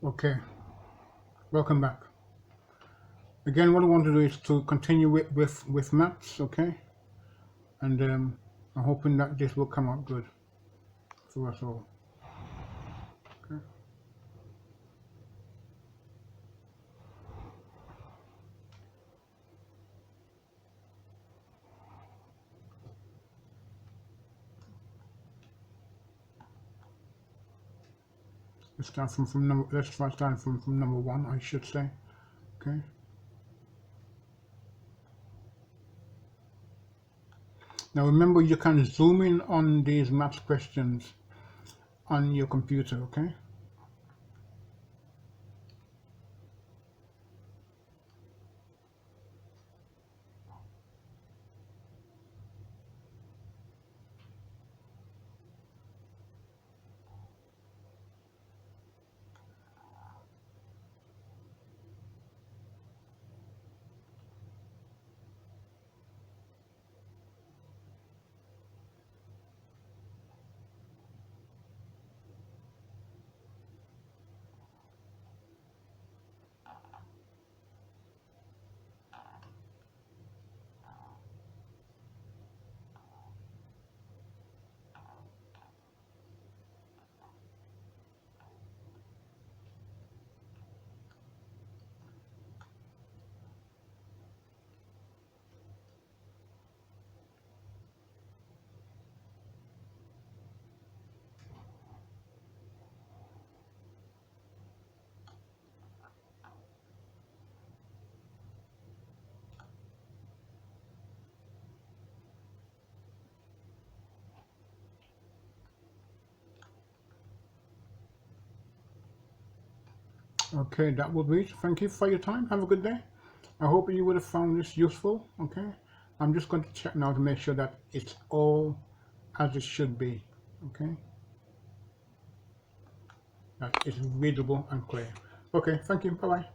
Okay, welcome back. Again, what I want to do is to continue with maths, okay? And I'm hoping that this will come out good for us all. Okay. Let's start from number. Let's start from number one, I should say. Okay. Now remember, you can zoom in on these maths questions on your computer, okay? Okay, that will be it. Thank you for your time. Have a good day. I hope you would have found this useful, okay? I'm just going to check now to make sure that it's all as it should be, okay? That it's readable and clear. Okay, thank you. Bye-bye.